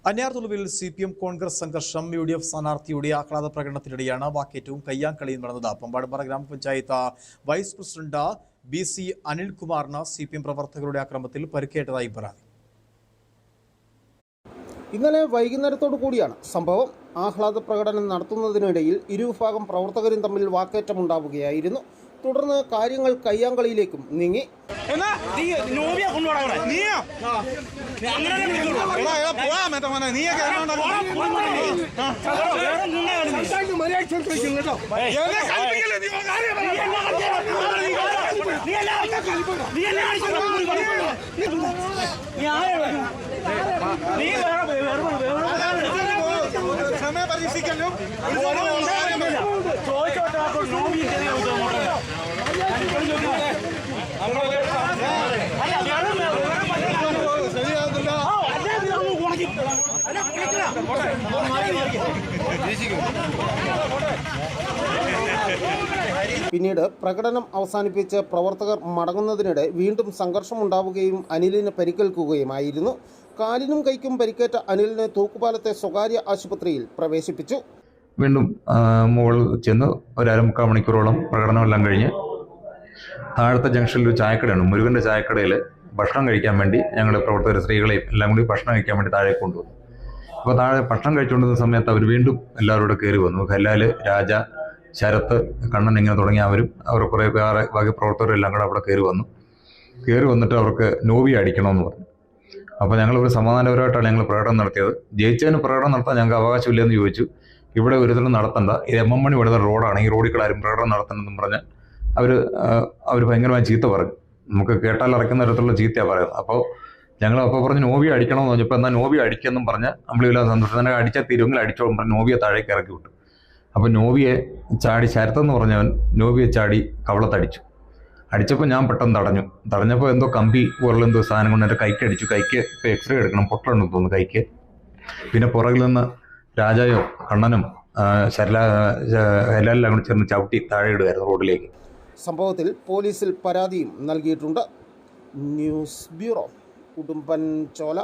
അന്യാർതുളുവിൽ CPM Congress സംഘർഷം UDF സ്ഥാനാർത്ഥിയുടെ ആഹ്ലാദ പ്രകടനത്തിനിടെയാണ് വാക്കേറ്റവും കയ്യാങ്കളിയും നടന്നത്. പമ്പാടുംപാറ ഗ്രാമപഞ്ചായത്ത് വൈസ് പ്രസിഡന്റ് BC അനിൽകുമാറിന് CPM പ്രവർത്തകരുടെ ആക്രമണത്തിൽ പരിക്കേറ്റതായി പരാതി. ഇന്നലെ വൈകുന്നേരത്തോടു കൂടിയാണ് സംഭവം. ആഹ്ലാദ പ്രകടനം നടത്തുന്നതിനിടയിൽ ഇരുവിഭാഗം പ്രവർത്തകരും തമ്മിൽ വാക്കേറ്റമുണ്ടാവുകയായിരുന്നു. തുടർന്ന് കാര്യങ്ങൾ കയ്യാങ്കളിയിലേക്കും നീങ്ങി. പിന്നീട് പ്രകടനം അവസാനിപ്പിച്ച് പ്രവർത്തകർ മടങ്ങുന്നതിനിടെ വീണ്ടും സംഘർഷമുണ്ടാവുകയും അനിലിന് പരിക്കേൽക്കുകയുമായിരുന്നു. കാലിനും കൈക്കും പരിക്കേറ്റ അനിലിനെ തൂക്കുപാലത്തെ സ്വകാര്യ ആശുപത്രിയിൽ പ്രവേശിപ്പിച്ചു. വീണ്ടും മുകളിൽ ചെന്ന് ഒരു 1.25 മണിക്കൂറോളം പ്രകടനമെല്ലാം കഴിഞ്ഞ് താഴത്തെ ജംഗ്ഷനിൽ ഒരു ചായക്കടയാണ്. മുരുകൻ്റെ ചായക്കടയിൽ ഭക്ഷണം കഴിക്കാൻ വേണ്ടി ഞങ്ങൾ പ്രവർത്തകർ സ്ത്രീകളെയും എല്ലാം കൂടി ഭക്ഷണം കഴിക്കാൻ വേണ്ടി താഴെ കൊണ്ടുവന്നു. അപ്പോൾ താഴെ ഭക്ഷണം കഴിച്ചുകൊണ്ടിരുന്ന സമയത്ത് അവർ വീണ്ടും എല്ലാവരും കൂടെ കയറി വന്നു. ഹലാൽ, രാജ, ശരത്ത്, കണ്ണൻ ഇങ്ങനെ തുടങ്ങിയ അവർ കുറേ ബാക്കി പ്രവർത്തകരെല്ലാം കൂടെ അവിടെ കയറി വന്നിട്ട് അവർക്ക് നോവി അടിക്കണമെന്ന് പറഞ്ഞു. അപ്പോൾ ഞങ്ങളൊരു സമാധാനപരമായിട്ടാണ് ഞങ്ങൾ പ്രകടനം നടത്തിയത്. ജയിച്ചതിന് പ്രകടനം നടത്താൻ ഞങ്ങൾക്ക് അവകാശമില്ലെന്ന് ചോദിച്ചു. ഇവിടെ ഒരുതരം നടത്തണ്ട, ഇത് MM മണി വിടുന്ന റോഡാണ്, ഈ റോഡിൽ കൂടെ ആരും പ്രകടനം നടത്തണമെന്നും പറഞ്ഞ് അവർ ഭയങ്കരമായി ചീത്ത പറഞ്ഞു. നമുക്ക് കേട്ടാൽ അറയ്ക്കുന്ന തരത്തിലുള്ള ചീത്തയാണ് പറയുന്നത്. അപ്പോൾ ഞങ്ങൾ പറഞ്ഞ് നോവി അടിക്കണമെന്ന് പറഞ്ഞപ്പോൾ എന്നാൽ നോവി അടിക്കുമെന്നും പറഞ്ഞ് നമ്മളില്ലാതെ സന്തോഷം തന്നെ അടിച്ചാൽ തീരുമെങ്കിൽ അടിച്ചോളും പറഞ്ഞ് നോവിയെ താഴേക്ക് ഇറക്കി വിട്ടു. അപ്പോൾ നോവിയെ ചാടി, ശരത്തെന്ന് പറഞ്ഞവൻ നോവിയെ ചാടി കവളത്തടിച്ചു. അടിച്ചപ്പോൾ ഞാൻ പെട്ടെന്ന് തടഞ്ഞപ്പോൾ എന്തോ കമ്പി പോലുള്ള എന്തോ സാധനം കൊണ്ട് എൻ്റെ കൈക്ക് അടിച്ചു. കൈക്ക് ഇപ്പോൾ എക്സ്റേ എടുക്കണം, പൊട്ടലുണ്ടെന്ന് തോന്നുന്നു കൈക്ക്. പിന്നെ പുറകിൽ നിന്ന് രാജായോ കണ്ണനും ഹലാലെല്ലാം കൂടി ചേർന്ന് ചവിട്ടി താഴെ ഇടുമായിരുന്നു റോഡിലേക്ക്. സംഭവത്തിൽ പോലീസിൽ പരാതിയും നൽകിയിട്ടുണ്ട്. News bureau, Udumbanchola.